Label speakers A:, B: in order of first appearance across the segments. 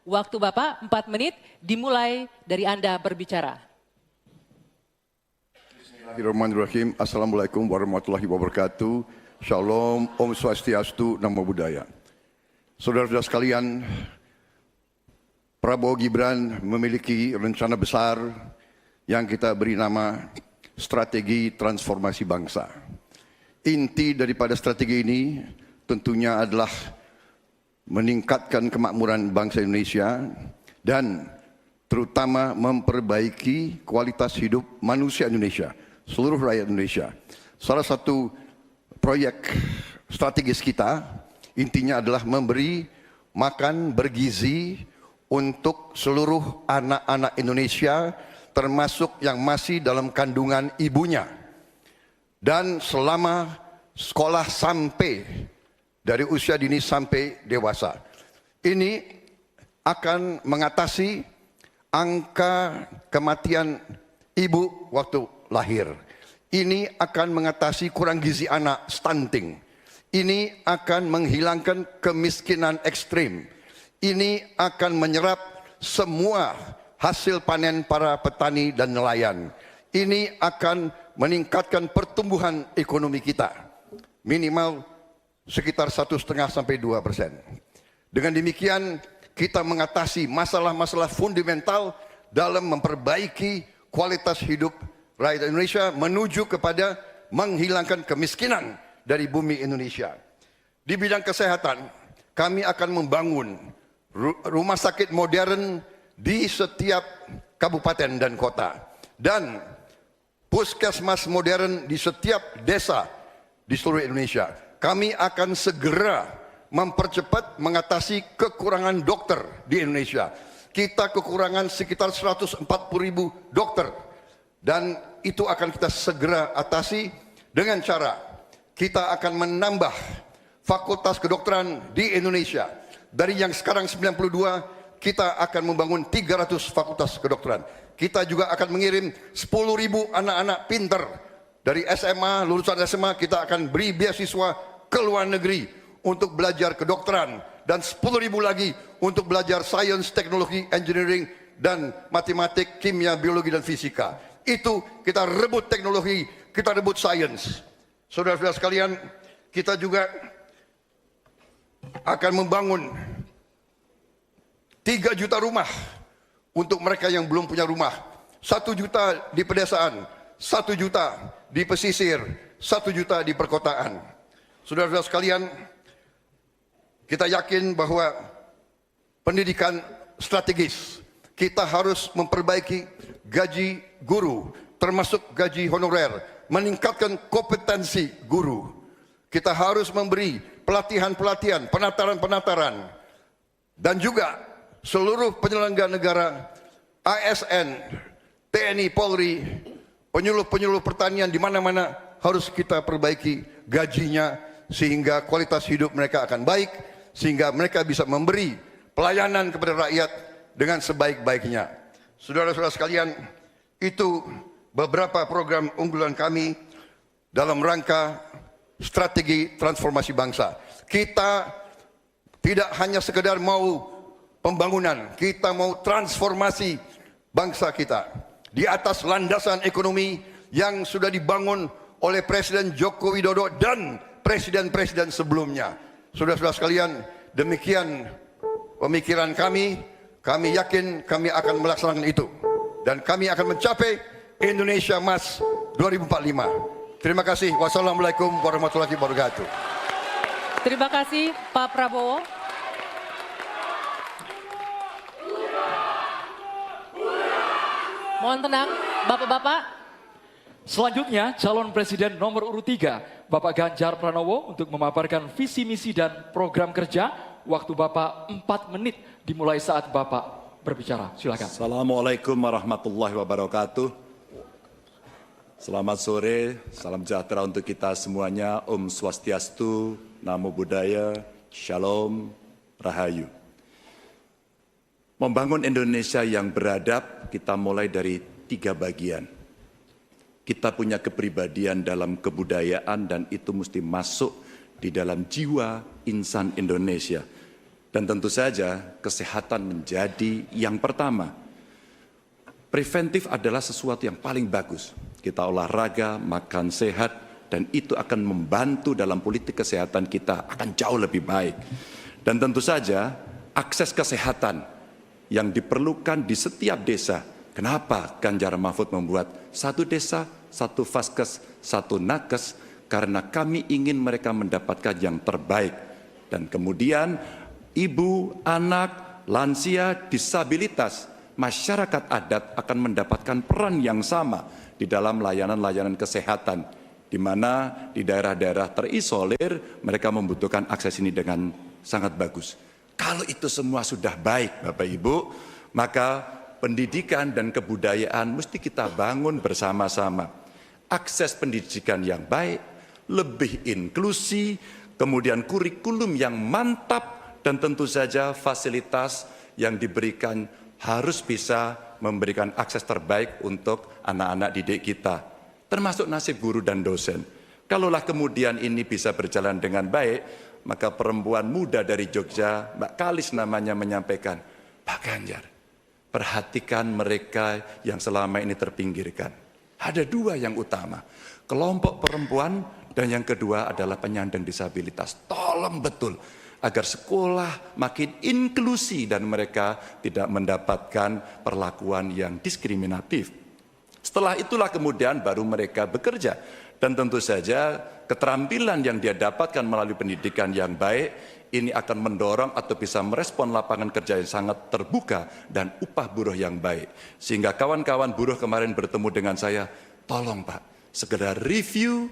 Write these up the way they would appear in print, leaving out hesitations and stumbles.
A: Waktu Bapak 4 menit dimulai dari Anda berbicara.
B: Bismillahirrahmanirrahim. Assalamualaikum warahmatullahi wabarakatuh. Shalom, Om Swastiastu, Namo Buddhaya. Saudara-saudara sekalian, Prabowo Gibran memiliki rencana besar yang kita beri nama Strategi Transformasi Bangsa. Inti daripada strategi ini tentunya adalah meningkatkan kemakmuran bangsa Indonesia dan terutama memperbaiki kualitas hidup manusia Indonesia, seluruh rakyat Indonesia. Salah satu proyek strategis kita intinya adalah memberi makan bergizi untuk seluruh anak-anak Indonesia, termasuk yang masih dalam kandungan ibunya. Dan selama sekolah sampai dari usia dini sampai dewasa. Ini akan mengatasi angka kematian ibu waktu lahir. Ini akan mengatasi kurang gizi anak, stunting. Ini akan menghilangkan kemiskinan ekstrim. Ini akan menyerap semua hasil panen para petani dan nelayan. Ini akan meningkatkan pertumbuhan ekonomi kita. Minimal sekitar 1,5 sampai 2%. Dengan demikian kita mengatasi masalah-masalah fundamental dalam memperbaiki kualitas hidup rakyat Indonesia menuju kepada menghilangkan kemiskinan dari bumi Indonesia. Di bidang kesehatan, kami akan membangun rumah sakit modern di setiap kabupaten dan kota dan puskesmas modern di setiap desa di seluruh Indonesia. Kami akan segera mempercepat mengatasi kekurangan dokter di Indonesia. Kita kekurangan sekitar 140.000 dokter. Dan itu akan kita segera atasi dengan cara kita akan menambah fakultas kedokteran di Indonesia. Dari yang sekarang 92, kita akan membangun 300 fakultas kedokteran. Kita juga akan mengirim 10.000 anak-anak pinter. Dari SMA, lulusan SMA, kita akan beri beasiswa ke luar negeri untuk belajar kedokteran dan 10.000 lagi untuk belajar sains, teknologi, engineering dan matematik, kimia, biologi dan fisika. Itu kita rebut teknologi, kita rebut sains. Saudara-saudara sekalian, kita juga akan membangun 3 juta rumah untuk mereka yang belum punya rumah. 1 juta di pedesaan, 1 juta di pesisir, 1 juta di perkotaan. Saudara-saudara sekalian, kita yakin bahwa pendidikan strategis. Kita harus memperbaiki gaji guru, termasuk gaji honorer, meningkatkan kompetensi guru. Kita harus memberi pelatihan-pelatihan, penataran-penataran, dan juga seluruh penyelenggara negara, ASN, TNI, Polri, penyuluh-penyuluh pertanian di mana-mana harus kita perbaiki gajinya, sehingga kualitas hidup mereka akan baik, sehingga mereka bisa memberi pelayanan kepada rakyat dengan sebaik-baiknya. Saudara-saudara sekalian, itu beberapa program unggulan kami dalam rangka strategi transformasi bangsa. Kita tidak hanya sekedar mau pembangunan, kita mau transformasi bangsa kita di atas landasan ekonomi yang sudah dibangun oleh Presiden Joko Widodo dan presiden-presiden sebelumnya. Saudara-saudara sekalian, demikian pemikiran kami. Kami yakin kami akan melaksanakan itu. Dan kami akan mencapai Indonesia Emas 2045. Terima kasih. Wassalamualaikum warahmatullahi wabarakatuh.
A: Terima kasih Pak Prabowo. Mohon tenang, Bapak-bapak.
C: Selanjutnya, calon presiden nomor urut 3, Bapak Ganjar Pranowo untuk memaparkan visi misi dan program kerja. Waktu Bapak 4 menit dimulai saat Bapak berbicara. Silakan.
D: Assalamualaikum warahmatullahi wabarakatuh. Selamat sore, salam sejahtera untuk kita semuanya. Om Swastiastu, Namo Buddhaya, Shalom, Rahayu. Membangun Indonesia yang beradab, kita mulai dari 3 bagian. Kita punya kepribadian dalam kebudayaan dan itu mesti masuk di dalam jiwa insan Indonesia. Dan tentu saja kesehatan menjadi yang pertama. Preventif adalah sesuatu yang paling bagus. Kita olahraga, makan sehat, dan itu akan membantu dalam politik kesehatan kita akan jauh lebih baik. Dan tentu saja akses kesehatan yang diperlukan di setiap desa. Kenapa Ganjar Mahfud membuat satu desa, satu vaskes, satu nakes? Karena kami ingin mereka mendapatkan yang terbaik. Dan kemudian ibu, anak, lansia, disabilitas, masyarakat adat akan mendapatkan peran yang sama di dalam layanan-layanan kesehatan, di mana di daerah-daerah terisolir mereka membutuhkan akses ini dengan sangat bagus. Kalau itu semua sudah baik Bapak Ibu, maka pendidikan dan kebudayaan mesti kita bangun bersama-sama. Akses pendidikan yang baik, lebih inklusi, kemudian kurikulum yang mantap, dan tentu saja fasilitas yang diberikan harus bisa memberikan akses terbaik untuk anak-anak didik kita, termasuk nasib guru dan dosen. Kalaulah kemudian ini bisa berjalan dengan baik, maka perempuan muda dari Jogja, Mbak Kalis namanya, menyampaikan, Pak Ganjar, perhatikan mereka yang selama ini terpinggirkan. Ada dua yang utama, kelompok perempuan, dan yang kedua adalah penyandang disabilitas. Tolong betul agar sekolah makin inklusi dan mereka tidak mendapatkan perlakuan yang diskriminatif. Setelah itulah kemudian baru mereka bekerja. Dan tentu saja keterampilan yang dia dapatkan melalui pendidikan yang baik, ini akan mendorong atau bisa merespon lapangan kerja yang sangat terbuka dan upah buruh yang baik. Sehingga kawan-kawan buruh kemarin bertemu dengan saya, tolong Pak, segera review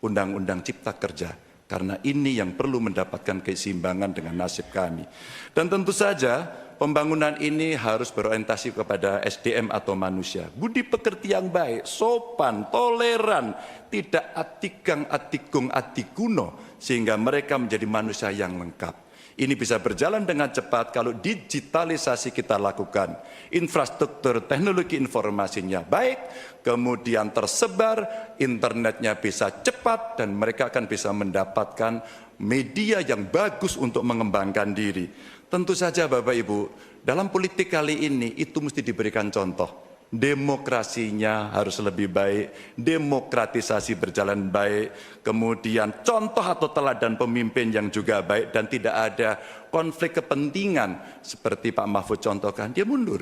D: Undang-Undang Cipta Kerja. Karena ini yang perlu mendapatkan keseimbangan dengan nasib kami. Dan tentu saja pembangunan ini harus berorientasi kepada SDM atau manusia. Budi pekerti yang baik, sopan, toleran, tidak atikang, atikung, atikuno, sehingga mereka menjadi manusia yang lengkap. Ini bisa berjalan dengan cepat kalau digitalisasi kita lakukan. Infrastruktur teknologi informasinya baik, kemudian tersebar, internetnya bisa cepat, dan mereka akan bisa mendapatkan media yang bagus untuk mengembangkan diri. Tentu saja Bapak Ibu, dalam politik kali ini itu mesti diberikan contoh. Demokrasinya harus lebih baik, demokratisasi berjalan baik, kemudian contoh atau teladan pemimpin yang juga baik dan tidak ada konflik kepentingan seperti Pak Mahfud contohkan, dia mundur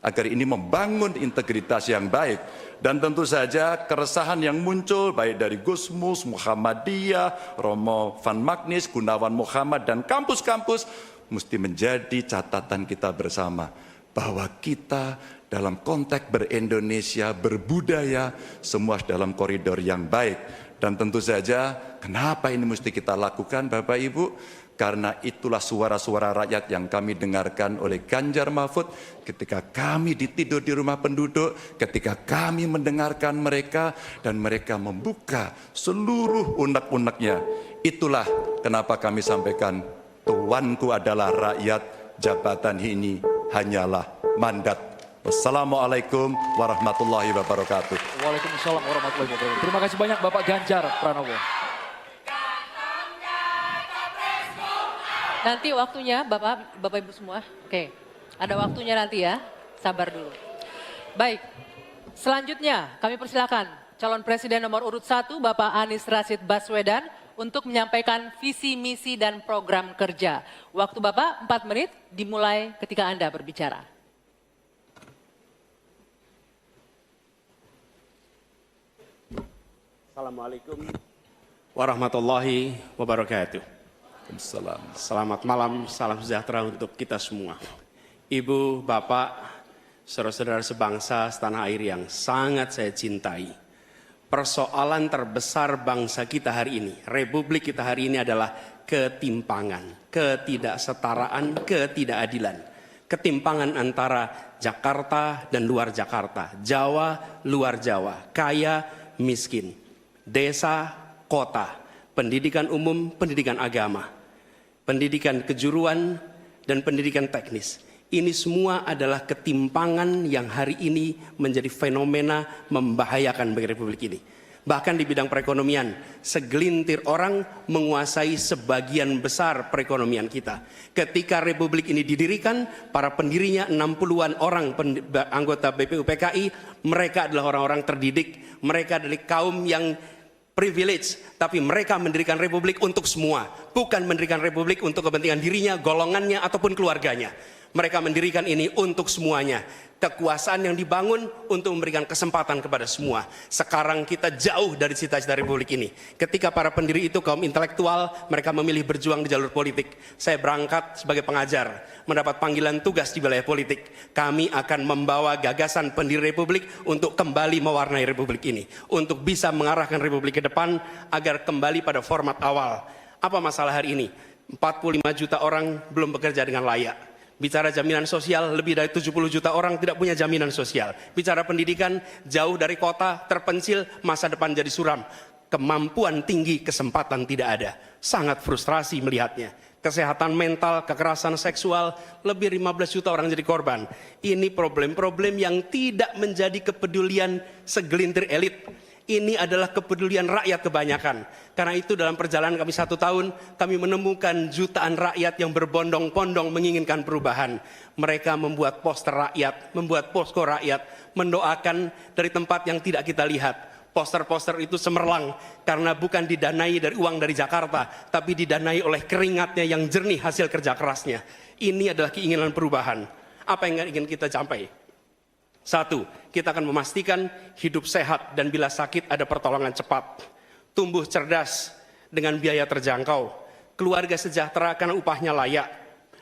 D: agar ini membangun integritas yang baik. Dan tentu saja keresahan yang muncul baik dari Gusmus, Muhammadiyah, Romo Van Magnis, Gunawan Muhammad, dan kampus-kampus mesti menjadi catatan kita bersama bahwa kita dalam konteks ber-Indonesia, berbudaya, semua dalam koridor yang baik. Dan tentu saja, kenapa ini mesti kita lakukan Bapak Ibu? Karena itulah suara-suara rakyat yang kami dengarkan oleh Ganjar Mahfud ketika kami tidur di rumah penduduk, ketika kami mendengarkan mereka, dan mereka membuka seluruh unek-uneknya. Itulah kenapa kami sampaikan, tuanku adalah rakyat, jabatan ini hanyalah mandat. Wassalamualaikum warahmatullahi wabarakatuh.
C: Waalaikumsalam warahmatullahi wabarakatuh. Terima kasih banyak Bapak Ganjar Pranowo.
A: Nanti waktunya Bapak Ibu semua. Oke, ada waktunya nanti ya, sabar dulu. Baik, selanjutnya kami persilakan calon presiden nomor urut 1 Bapak Anies Rashid Baswedan untuk menyampaikan visi, misi, dan program kerja. Waktu Bapak 4 menit dimulai ketika Anda berbicara.
E: Assalamualaikum warahmatullahi wabarakatuh. Selamat malam, salam sejahtera untuk kita semua. Ibu, Bapak, saudara-saudara sebangsa setanah air yang sangat saya cintai. Persoalan terbesar bangsa kita hari ini, republik kita hari ini adalah ketimpangan, ketidaksetaraan, ketidakadilan. Ketimpangan antara Jakarta dan luar Jakarta, Jawa, luar Jawa, kaya, miskin. Desa, kota, pendidikan umum, pendidikan agama, pendidikan kejuruan, dan pendidikan teknis. Ini semua adalah ketimpangan yang hari ini menjadi fenomena membahayakan bagi republik ini. Bahkan di bidang perekonomian, segelintir orang menguasai sebagian besar perekonomian kita. Ketika Republik ini didirikan, para pendirinya 60-an orang anggota BPUPKI, mereka adalah orang-orang terdidik, mereka adalah kaum yang privilege, tapi mereka mendirikan Republik untuk semua, bukan mendirikan Republik untuk kepentingan dirinya, golongannya, ataupun keluarganya. Mereka mendirikan ini untuk semuanya. Kekuasaan yang dibangun untuk memberikan kesempatan kepada semua. Sekarang kita jauh dari cita-cita Republik ini. Ketika para pendiri itu kaum intelektual, mereka memilih berjuang di jalur politik. Saya berangkat sebagai pengajar, mendapat panggilan tugas di wilayah politik. Kami akan membawa gagasan pendiri Republik untuk kembali mewarnai Republik ini. Untuk bisa mengarahkan Republik ke depan agar kembali pada format awal. Apa masalah hari ini? 45 juta orang belum bekerja dengan layak. Bicara jaminan sosial, lebih dari 70 juta orang tidak punya jaminan sosial. Bicara pendidikan, jauh dari kota, terpencil, masa depan jadi suram. Kemampuan tinggi, kesempatan tidak ada. Sangat frustrasi melihatnya. Kesehatan mental, kekerasan seksual, lebih 15 juta orang jadi korban. Ini problem-problem yang tidak menjadi kepedulian segelintir elit. Ini adalah kepedulian rakyat kebanyakan. Karena itu dalam perjalanan kami 1 tahun, kami menemukan jutaan rakyat yang berbondong-bondong menginginkan perubahan. Mereka membuat poster rakyat, membuat posko rakyat, mendoakan dari tempat yang tidak kita lihat. Poster-poster itu cemerlang karena bukan didanai dari uang dari Jakarta, tapi didanai oleh keringatnya yang jernih hasil kerja kerasnya. Ini adalah keinginan perubahan. Apa yang ingin kita capai? 1, kita akan memastikan hidup sehat dan bila sakit ada pertolongan cepat. Tumbuh cerdas dengan biaya terjangkau. Keluarga sejahtera karena upahnya layak.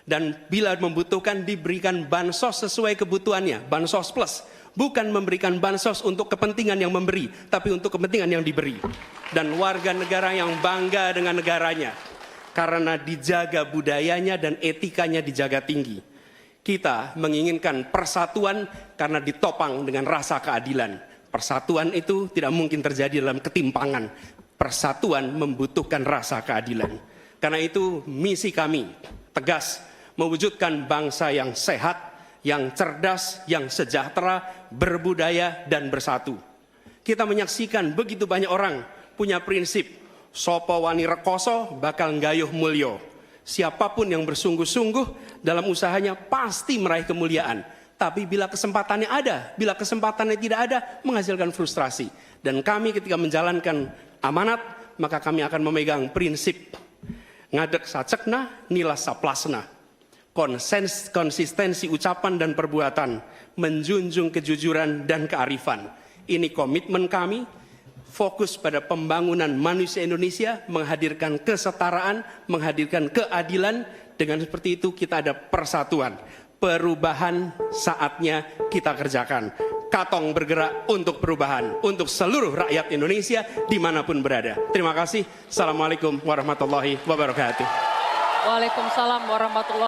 E: Dan bila membutuhkan diberikan bansos sesuai kebutuhannya, bansos plus. Bukan memberikan bansos untuk kepentingan yang memberi, tapi untuk kepentingan yang diberi. Dan warga negara yang bangga dengan negaranya. Karena dijaga budayanya dan etikanya dijaga tinggi. Kita menginginkan persatuan karena ditopang dengan rasa keadilan. Persatuan itu tidak mungkin terjadi dalam ketimpangan. Persatuan membutuhkan rasa keadilan. Karena itu misi kami tegas mewujudkan bangsa yang sehat, yang cerdas, yang sejahtera, berbudaya dan bersatu. Kita menyaksikan begitu banyak orang punya prinsip sopo wani rekoso bakal nggayuh mulyo. Siapapun yang bersungguh-sungguh dalam usahanya pasti meraih kemuliaan. Tapi bila kesempatannya ada, bila kesempatannya tidak ada, menghasilkan frustrasi. Dan kami ketika menjalankan amanat, maka kami akan memegang prinsip ngadek sacekna, nilas saplasna. Konsistensi ucapan dan perbuatan, menjunjung kejujuran dan kearifan. Ini komitmen kami. Fokus pada pembangunan manusia Indonesia, menghadirkan kesetaraan, menghadirkan keadilan. Dengan seperti itu kita ada persatuan. Perubahan saatnya kita kerjakan. Katong bergerak untuk perubahan, untuk seluruh rakyat Indonesia dimanapun berada. Terima kasih. Assalamualaikum warahmatullahi wabarakatuh.
A: Waalaikumsalam warahmatullahi